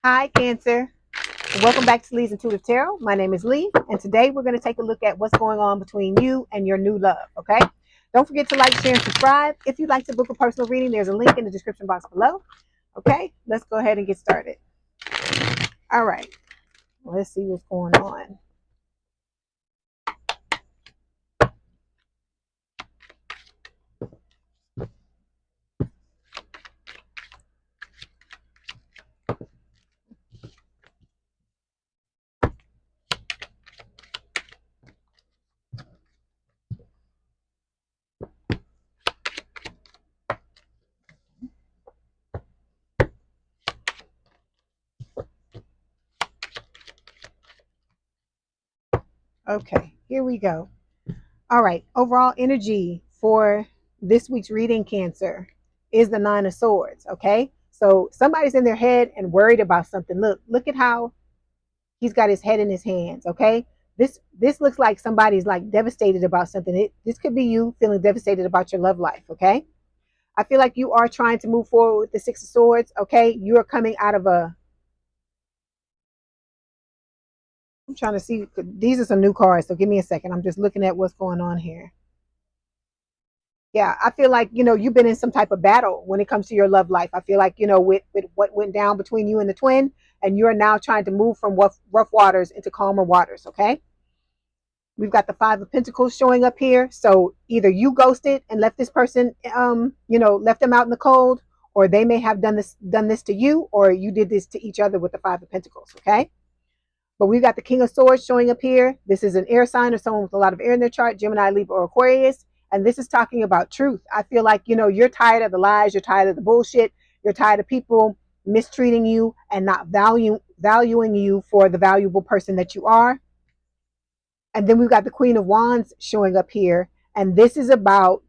Hi, Cancer. Welcome back to Lee's Intuitive Tarot. My name is Leigh, and today we're going to take a look at what's going on between you and your new love, okay? Don't forget to like, share, and subscribe. If you'd like to book a personal reading, there's a link in the description box below, okay? Let's go ahead and get started. All right, let's see what's going on. Okay, here we go. All right, overall energy for this week's reading, Cancer, is the Nine of Swords, okay? So somebody's in their head and worried about something. Look at how he's got his head in his hands, okay? This looks like somebody's like devastated about something. This could be you feeling devastated about your love life, okay? I feel like you are trying to move forward with the Six of Swords, okay? You are coming out of I'm trying to see, these are some new cards, so give me a second. I'm just looking at what's going on here. Yeah, I feel like, you've been in some type of battle when it comes to your love life. I feel like, with what went down between you and the twin, and you're now trying to move from rough waters into calmer waters, okay? We've got the Five of Pentacles showing up here. So either you ghosted and left this person, left them out in the cold, or they may have done this to you, or you did this to each other with the Five of Pentacles, okay? But we've got the King of Swords showing up here. This is an air sign or someone with a lot of air in their chart, Gemini, Libra, or Aquarius. And this is talking about truth. I feel like, you're tired of the lies. You're tired of the bullshit. You're tired of people mistreating you and not valuing you for the valuable person that you are. And then we've got the Queen of Wands showing up here. And this is about,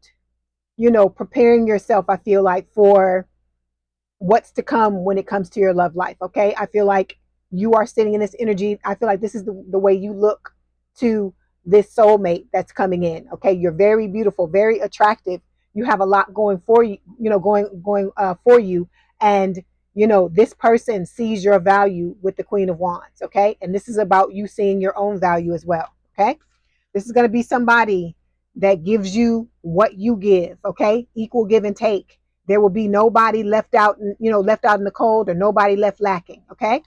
preparing yourself, I feel like, for what's to come when it comes to your love life. Okay. I feel like you are sitting in this energy. I feel like this is the way you look to this soulmate that's coming in. Okay. You're very beautiful, very attractive. You have a lot going for you, going for you. And, this person sees your value with the Queen of Wands. Okay. And this is about you seeing your own value as well. Okay. This is going to be somebody that gives you what you give. Okay. Equal give and take. There will be nobody left out, left out in the cold, or nobody left lacking. Okay.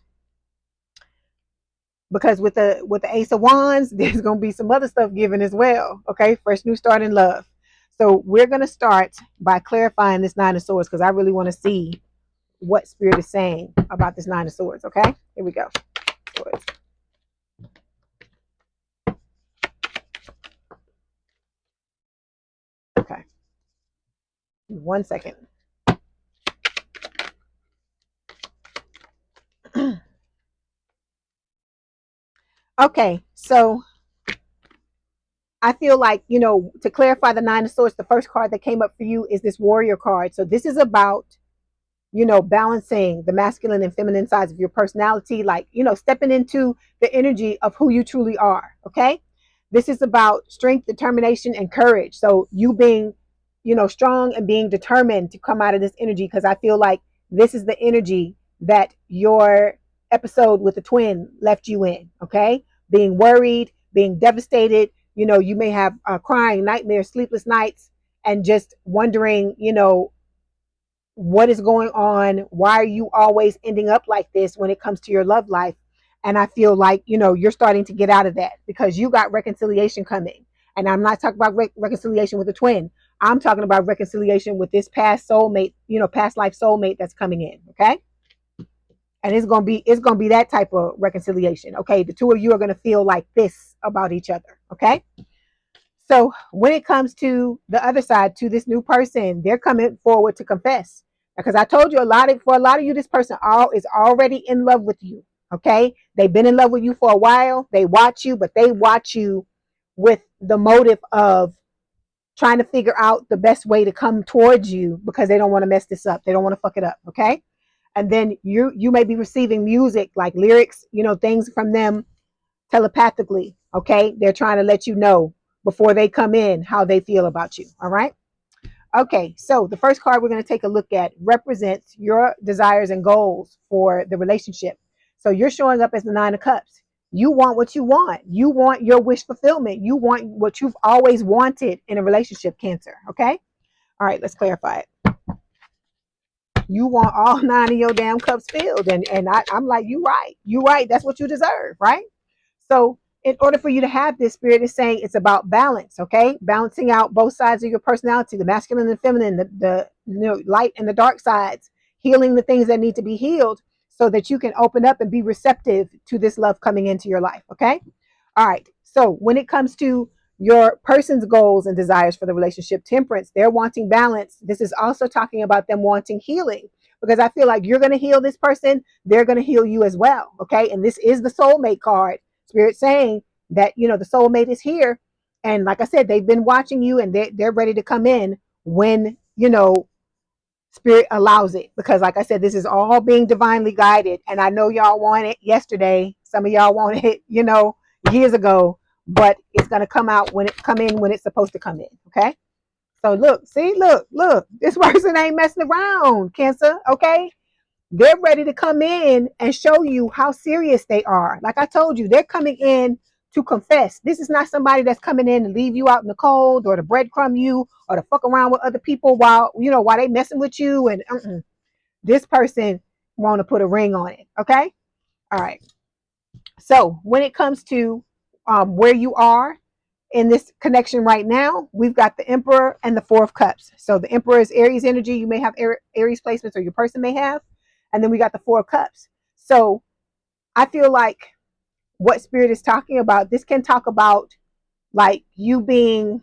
Because with the Ace of Wands, there's going to be some other stuff given as well. Okay. Fresh new start in love. So we're going to start by clarifying this Nine of Swords, because I really want to see what Spirit is saying about this Nine of Swords. Okay. Here we go. Swords. Okay. 1 second. Okay, so I feel like, to clarify the Nine of Swords, the first card that came up for you is this Warrior card. So this is about, balancing the masculine and feminine sides of your personality, like, stepping into the energy of who you truly are. Okay. This is about strength, determination, and courage. So you being, strong and being determined to come out of this energy, because I feel like this is the energy that your episode with the twin left you in. Okay. Being worried, being devastated, you may have crying nightmares, sleepless nights, and just wondering, what is going on? Why are you always ending up like this when it comes to your love life? And I feel like, you're starting to get out of that, because you got reconciliation coming. And I'm not talking about reconciliation with a twin. I'm talking about reconciliation with this past soulmate, past life soulmate that's coming in. Okay. And it's going to be that type of reconciliation. Okay. The two of you are going to feel like this about each other. Okay. So when it comes to the other side, to this new person, they're coming forward to confess, because I told you for a lot of you, this person is already in love with you. Okay. They've been in love with you for a while. They watch you, but they watch you with the motive of trying to figure out the best way to come towards you, because they don't want to mess this up. They don't want to fuck it up. Okay. And then you may be receiving music, like lyrics, things from them telepathically. Okay. They're trying to let you know before they come in how they feel about you. All right. Okay, so the first card we're going to take a look at represents your desires and goals for the relationship. So you're showing up as the Nine of Cups. You want what you want. You want your wish fulfillment. You want what you've always wanted in a relationship, Cancer. Okay? All right, let's clarify it. You want all nine of your damn cups filled. I'm like, you right. You right. That's what you deserve, right? So in order for you to have this, Spirit is saying it's about balance, okay? Balancing out both sides of your personality, the masculine and feminine, the light and the dark sides, healing the things that need to be healed so that you can open up and be receptive to this love coming into your life, okay? All right. So when it comes to your person's goals and desires for the relationship, temperance, they're wanting balance. This is also talking about them wanting healing because I feel like you're going to heal this person, they're going to heal you as well, okay? And this is the soulmate card. Spirit saying that, the soulmate is here. And like I said, they've been watching you and they're ready to come in when, Spirit allows it. Because like I said, this is all being divinely guided. And I know y'all want it yesterday. Some of y'all wanted it, years ago. But it's going to come in when it's supposed to come in. Okay. So look, see, look. This person ain't messing around, Cancer. Okay. They're ready to come in and show you how serious they are. Like I told you, they're coming in to confess. This is not somebody that's coming in to leave you out in the cold or to breadcrumb you or to fuck around with other people while they messing with you. And this person want to put a ring on it. Okay. All right. So when it comes to where you are in this connection right now, we've got the Emperor and the Four of Cups. So the Emperor is Aries energy. You may have Aries placements, or your person may have. And then we got the Four of Cups. So I feel like what Spirit is talking about, this can talk about like you being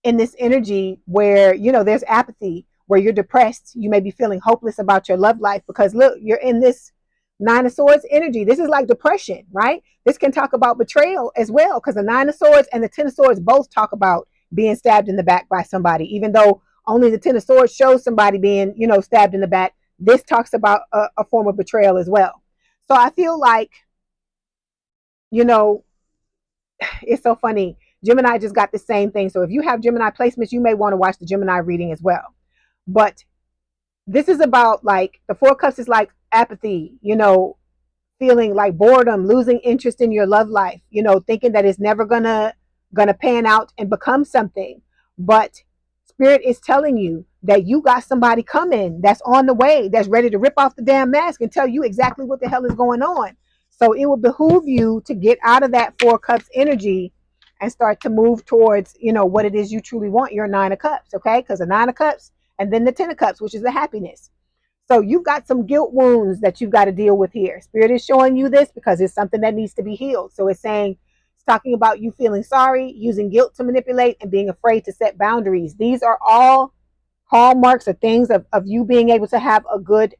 in this energy where, there's apathy, where you're depressed. You may be feeling hopeless about your love life because look, you're in this Nine of Swords energy. This is like depression, right? This can talk about betrayal as well because the Nine of Swords and the Ten of Swords both talk about being stabbed in the back by somebody, even though only the Ten of Swords shows somebody being, stabbed in the back. This talks about a form of betrayal as well. So I feel like, you know, it's so funny. Gemini just got the same thing. So if you have Gemini placements, you may want to watch the Gemini reading as well. But this is about like the Four Cups is like apathy, feeling like boredom, losing interest in your love life, thinking that it's never gonna pan out and become something. But Spirit is telling you that you got somebody coming that's on the way, that's ready to rip off the damn mask and tell you exactly what the hell is going on. So it will behoove you to get out of that Four Cups energy and start to move towards, what it is you truly want, your Nine of Cups, okay? Because the Nine of Cups and then the Ten of Cups, which is the happiness. So you've got some guilt wounds that you've got to deal with here. Spirit is showing you this because it's something that needs to be healed. So it's saying, it's talking about you feeling sorry, using guilt to manipulate, and being afraid to set boundaries. These are all hallmarks or things of you being able to have a good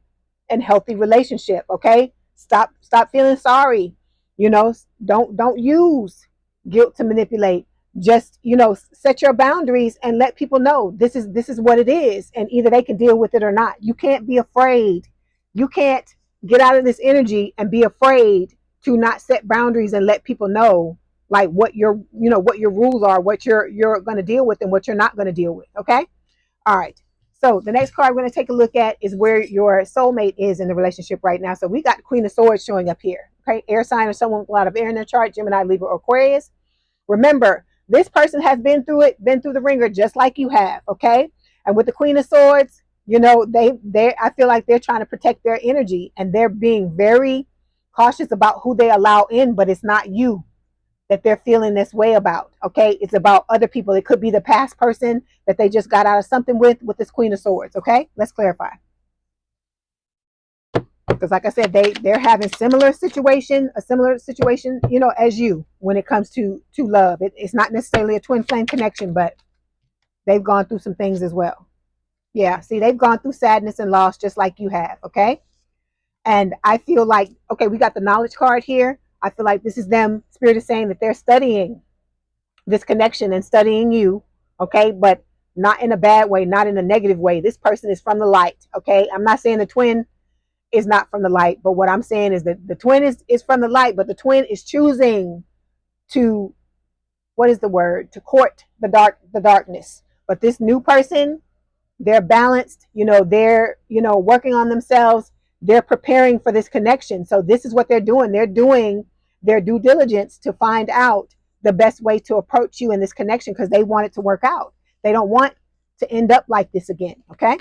and healthy relationship. Okay. Stop feeling sorry. Don't use guilt to manipulate. Just, set your boundaries and let people know this is what it is. And either they can deal with it or not. You can't be afraid. You can't get out of this energy and be afraid to not set boundaries and let people know like what what your rules are, what you're going to deal with and what you're not going to deal with. Okay. All right. So the next card we're going to take a look at is where your soulmate is in the relationship right now. So we got the Queen of Swords showing up here. Okay. Air sign or someone with a lot of air in their chart, Gemini, Libra, or Aquarius. Remember, this person has been through the ringer just like you have. Okay. And with the Queen of Swords, they I feel like they're trying to protect their energy and they're being very cautious about who they allow in, but it's not you that they're feeling this way about. Okay. It's about other people. It could be the past person that they just got out of something with this Queen of Swords. Okay. Let's clarify. Because like I said, they're having a similar situation, as you when it comes to love. It's not necessarily a twin flame connection, but they've gone through some things as well. Yeah. See, they've gone through sadness and loss just like you have. Okay. And I feel like, okay, we got the knowledge card here. I feel like this is them. Spirit is saying that they're studying this connection and studying you, okay, but not in a bad way, not in a negative way. This person is from the light, okay? I'm not saying the twin is not from the light, but what I'm saying is that the twin is from the light, but the twin is choosing to, what is the word? To court the darkness. But this new person They're balanced, they're, working on themselves. They're preparing for this connection. So this is what they're doing. They're doing their due diligence to find out the best way to approach you in this connection because they want it to work out. They don't want to end up like this again. Okay.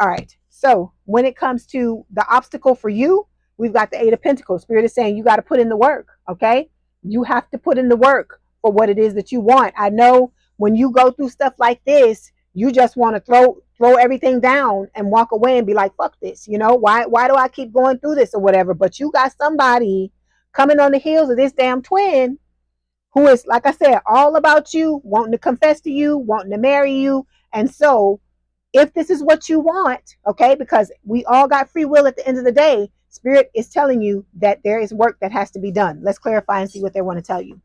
All right. So when it comes to the obstacle for you, we've got the Eight of Pentacles. Spirit is saying you got to put in the work. Okay. You have to put in the work for what it is that you want. I know when you go through stuff like this, you just want to throw everything down and walk away and be like, fuck this. Why do I keep going through this or whatever? But you got somebody coming on the heels of this damn twin who is, like I said, all about you, wanting to confess to you, wanting to marry you. And so if this is what you want, okay, because we all got free will at the end of the day, Spirit is telling you that there is work that has to be done. Let's clarify and see what they want to tell you.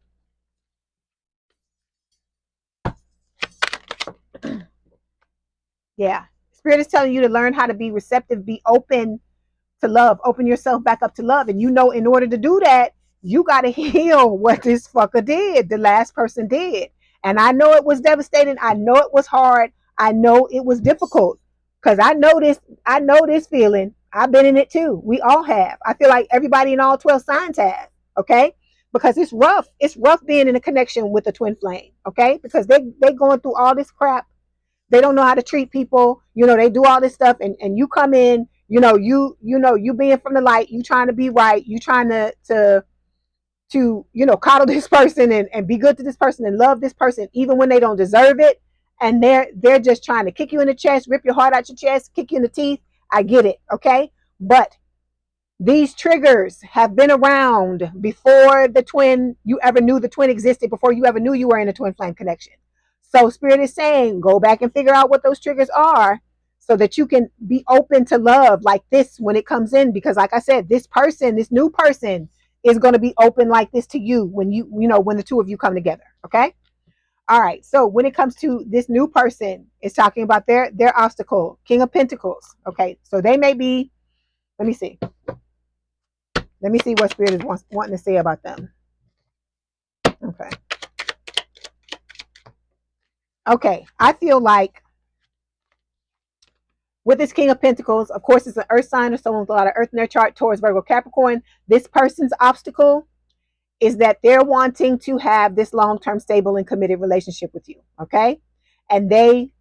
Yeah. Spirit is telling you to learn how to be receptive, be open to love, open yourself back up to love. And in order to do that, you got to heal what this fucker did, the last person did. And I know it was devastating. I know it was hard. I know it was difficult because I know this feeling. I've been in it too. We all have. I feel like everybody in all 12 signs have. Okay. Because it's rough. It's rough being in a connection with a twin flame. Okay. Because they going through all this crap. They don't know how to treat people. They do all this stuff and you come in, you being from the light, you trying to be right, you trying to coddle this person and be good to this person and love this person even when they don't deserve it. And they're just trying to kick you in the chest, rip your heart out your chest, kick you in the teeth. I get it, okay? But these triggers have been around before you ever knew the twin existed, before you ever knew you were in a twin flame connection. So Spirit is saying, go back and figure out what those triggers are so that you can be open to love like this when it comes in. Because like I said, this new person is going to be open like this to you when when the two of you come together. Okay. All right. So when it comes to this new person, it's talking about their obstacle, King of Pentacles. Okay. So they may be, let me see. Let me see what Spirit is wanting to say about them. Okay. Okay. I feel like with this King of Pentacles, of course, it's an earth sign or someone with a lot of earth in their chart, Taurus, Virgo, Capricorn. This person's obstacle is that they're wanting to have this long-term, stable, and committed relationship with you. Okay. And they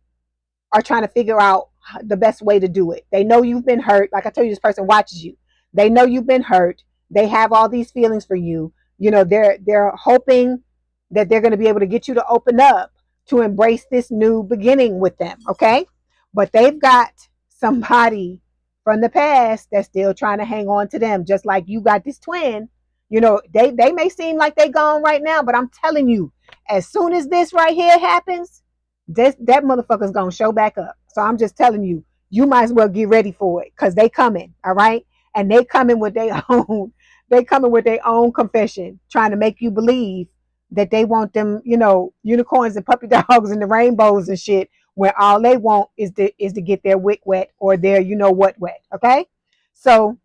are trying to figure out the best way to do it. They know you've been hurt. Like I told you, this person watches you. They know you've been hurt. They have all these feelings for you. They're hoping that they're going to be able to get you to open up to embrace this new beginning with them. Okay. But they've got somebody from the past that's still trying to hang on to them, just like you got this twin. They may seem like they gone right now, but I'm telling you, as soon as this right here happens, that motherfucker's gonna show back up. So I'm just telling you, you might as well get ready for it because they coming, all right? And they coming with their own, they coming with their own confession, trying to make you believe that they want them, unicorns and puppy dogs and the rainbows and shit, where all they want is to get their wick wet or their what wet. Okay, so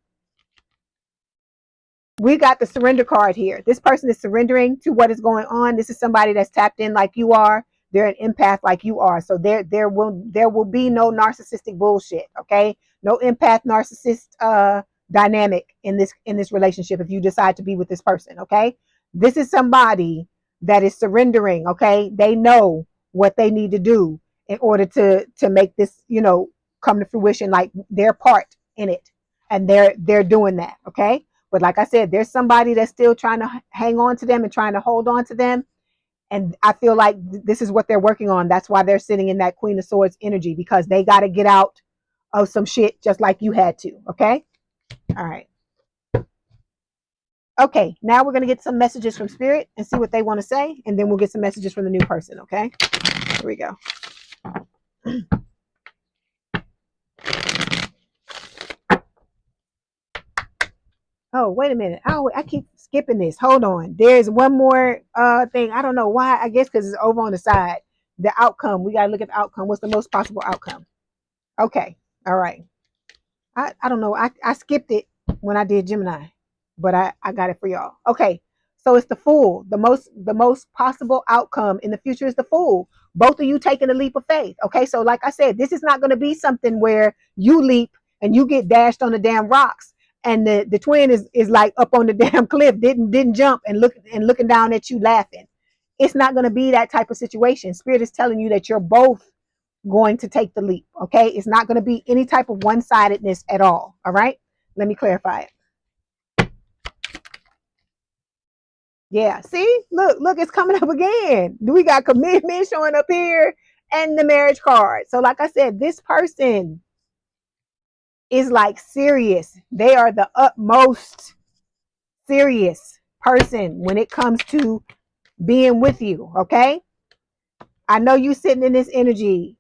we got the surrender card here. This person is surrendering to what is going on. This is somebody that's tapped in like you are. They're an empath like you are. So there will be no narcissistic bullshit. Okay, no empath narcissist dynamic in this relationship if you decide to be with this person. Okay, this is somebody that is surrendering. Okay, they know what they need to do in order to make this come to fruition, like their part in it, and they're doing that. Okay. But like I said, there's somebody that's still trying to hang on to them and trying to hold on to them. And I feel like this is what they're working on. That's why they're sitting in that Queen of Swords energy, because they got to get out of some shit just like you had to. Okay. All right. Okay. Now we're going to get some messages from Spirit and see what they want to say. And then we'll get some messages from the new person. Okay. Here we go. Oh, wait a minute. Oh, I keep skipping this. Hold on. There's one more thing. I don't know why. I guess because it's over on the side. The outcome. We got to look at the outcome. What's the most possible outcome? Okay. All right. I don't know. I skipped it when I did Gemini, but I got it for y'all. Okay. So it's the Fool. The most possible outcome in the future is the Fool. Both of you taking a leap of faith. Okay, so like I said, this is not going to be something where you leap and you get dashed on the damn rocks, and the twin is like up on the damn cliff, didn't jump and looking down at you laughing. It's not going to be that type of situation. Spirit is telling you that you're both going to take the leap. Okay, it's not going to be any type of one-sidedness at all. All right, let me clarify it. Yeah, see, look, it's coming up again. We got commitment showing up here and the marriage card. So, like I said, this person is like serious. They are the utmost serious person when it comes to being with you. Okay, I know you sitting in this energy,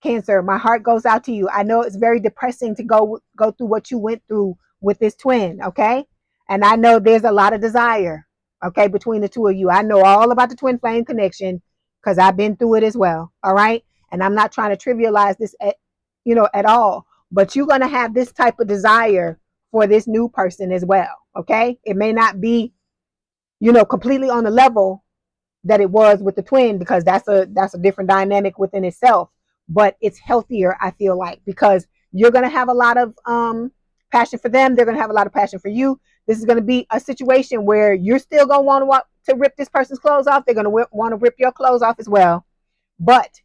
Cancer. My heart goes out to you. I know it's very depressing to go through what you went through with this twin. Okay, and I know there's a lot of desire. Okay, between the two of you, I know all about the twin flame connection because I've been through it as well. All right, and I'm not trying to trivialize this at all. But you're gonna have this type of desire for this new person as well. Okay, it may not be completely on the level that it was with the twin, because that's a different dynamic within itself, but it's healthier, I feel like, because you're going to have a lot of passion for them, they're going to have a lot of passion for you. This is going to be a situation where you're still going to want to rip this person's clothes off, they're going to want to rip your clothes off as well, but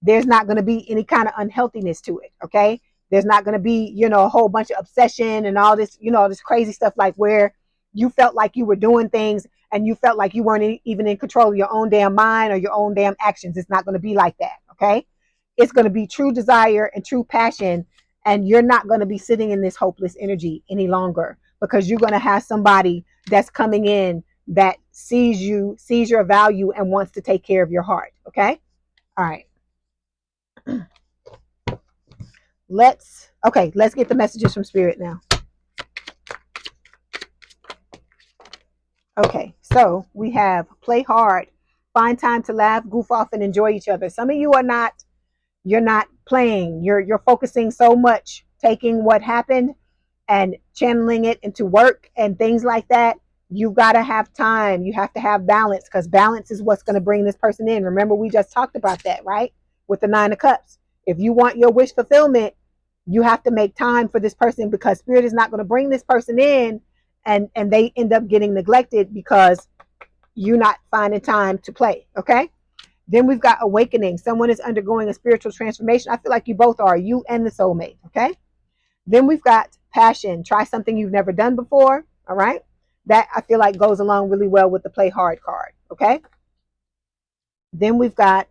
there's not going to be any kind of unhealthiness to it. Okay, there's not going to be a whole bunch of obsession and all this this crazy stuff, like where you felt like you were doing things and you felt like you weren't even in control of your own damn mind or your own damn actions. It's not going to be like that. Okay, it's going to be true desire and true passion, and you're not going to be sitting in this hopeless energy any longer, because you're going to have somebody that's coming in that sees your value and wants to take care of your heart. Okay, all right. Let's get the messages from Spirit now. Okay, so we have play hard, find time to laugh, goof off, and enjoy each other. Some of you you're not playing. You're focusing so much, taking what happened and channeling it into work and things like that. You got to have time. You have to have balance, because balance is what's going to bring this person in. Remember, we just talked about that, right? With the 9 of Cups. If you want your wish fulfillment, you have to make time for this person, because Spirit is not going to bring this person in and they end up getting neglected because you're not finding time to play. Okay, then we've got awakening. Someone is undergoing a spiritual transformation. I feel like you both are, you and the soulmate. Okay, then we've got passion. Try something you've never done before. All right, that I feel like goes along really well with the play hard card. Okay, then we've got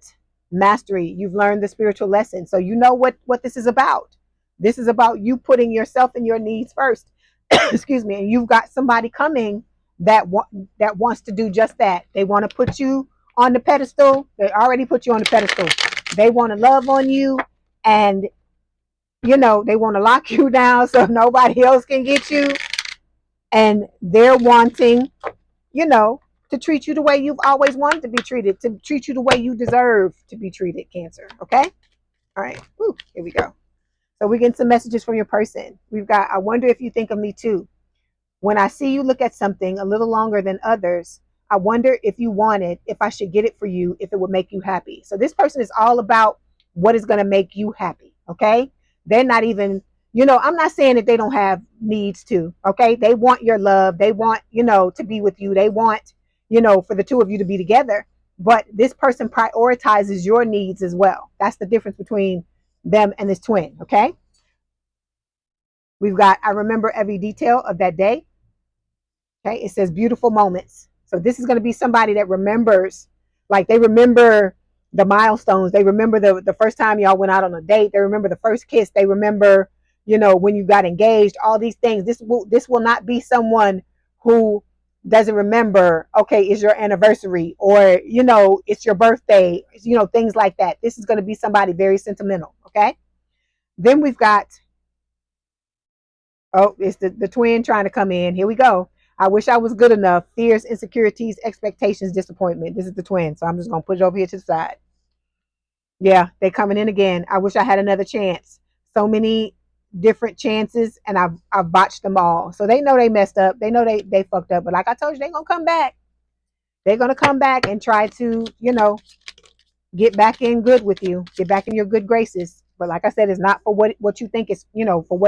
mastery. You've learned the spiritual lesson, so you know what this is about. This is about you putting yourself and your needs first. Excuse me. And you've got somebody coming that wants to do just that. They want to put you on the pedestal. They already put you on the pedestal. They want to love on you, and they want to lock you down so nobody else can get you. And they're wanting, to treat you the way you've always wanted to be treated, to treat you the way you deserve to be treated, Cancer. Okay? All right. Woo, here we go. So we get some messages from your person. We've got, I wonder if you think of me too. When I see you look at something a little longer than others, I wonder if you wanted, if I should get it for you, if it would make you happy. So this person is all about what is going to make you happy. Okay. They're not even, I'm not saying that they don't have needs too. Okay. They want your love. They want, to be with you. They want, for the two of you to be together. But this person prioritizes your needs as well. That's the difference between them and this twin. Okay, we've got, I remember every detail of that day. Okay, it says beautiful moments. So this is going to be somebody that remembers, like they remember the milestones. They remember the first time y'all went out on a date. They remember the first kiss. They remember, when you got engaged, all these things. This will not be someone who doesn't remember, okay, it's your anniversary, or it's your birthday, things like that. This is going to be somebody very sentimental. Okay, then we've got, it's the twin trying to come in. Here we go. I wish I was good enough. Fears, insecurities, expectations, disappointment. This is the twin, so I'm just going to put it over here to the side. Yeah, they coming in again. I wish I had another chance. So many different chances, and I've botched them all. So they know they messed up. They know they fucked up. But like I told you, they're gonna come back. They're gonna come back and try to, get back in good with you, get back in your good graces. But like I said, it's not for what you think is, for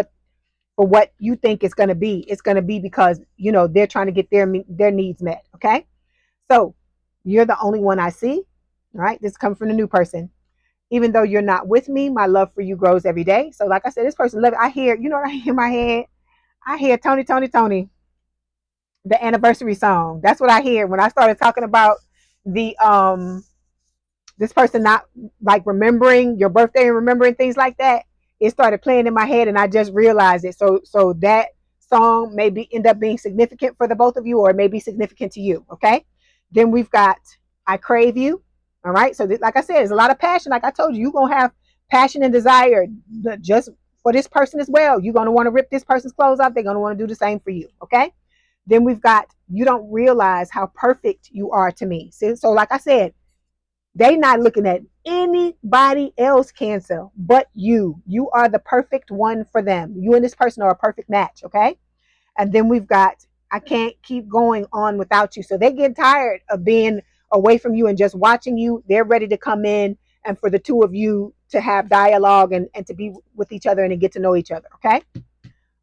what you think it's gonna be. It's gonna be because they're trying to get their needs met. Okay, so you're the only one I see. All right, this comes from the new person. Even though you're not with me, my love for you grows every day. So like I said, this person love. I hear, what I hear in my head. I hear Tony, Tony, Tony, the anniversary song. That's what I hear when I started talking about the this person not like remembering your birthday and remembering things like that. It started playing in my head, and I just realized it. So that song maybe end up being significant for the both of you, or it may be significant to you. Okay. Then we've got I crave you. All right. So like I said, there's a lot of passion. Like I told you, you're gonna have passion and desire just for this person as well. You're gonna want to rip this person's clothes off. They're gonna want to do the same for you. Okay. Then we've got you don't realize how perfect you are to me. See, so like I said, they not looking at anybody else, Cancer, but you. You are the perfect one for them. You and this person are a perfect match, okay? And then we've got I can't keep going on without you. So they get tired of being away from you and just watching you. They're ready to come in and for the two of you to have dialogue and to be with each other and to get to know each other, okay?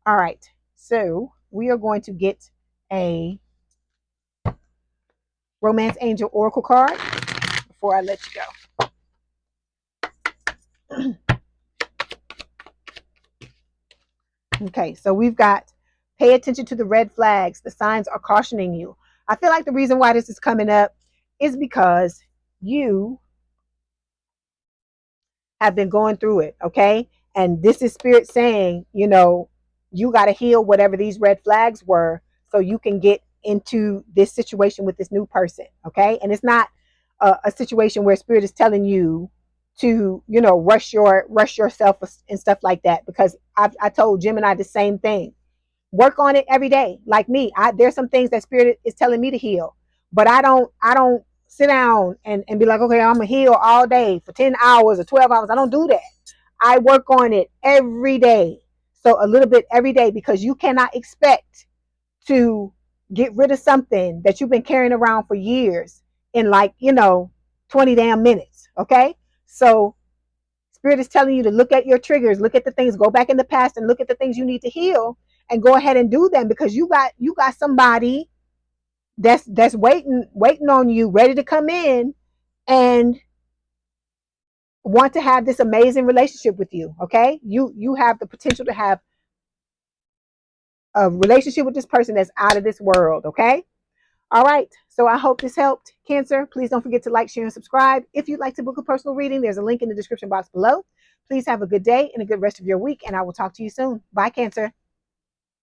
All right. So we are going to get a Romance Angel Oracle card before I let you go. Okay, so we've got pay attention to the red flags. The signs are cautioning you. I feel like the reason why this is coming up is because you have been going through it, okay? And this is spirit saying, you got to heal whatever these red flags were so you can get into this situation with this new person, okay? And it's not a situation where spirit is telling you to, rush yourself and stuff like that, because I told Gemini the same thing. Work on it every day. Like me, there's some things that spirit is telling me to heal, but I don't sit down and be like, okay, I'm gonna heal all day for 10 hours or 12 hours. I don't do that. I work on it every day. So a little bit every day, because you cannot expect to get rid of something that you've been carrying around for years in 20 damn minutes. Okay. So spirit is telling you to look at your triggers, look at the things, go back in the past and look at the things you need to heal and go ahead and do them, because you got somebody that's waiting on you, ready to come in and want to have this amazing relationship with you. Okay, you have the potential to have a relationship with this person that's out of this world. Okay, all right, so I hope this helped, Cancer. Please don't forget to like, share, and subscribe. If you'd like to book a personal reading, there's a link in the description box below. Please have a good day and a good rest of your week, and I will talk to you soon. Bye, Cancer.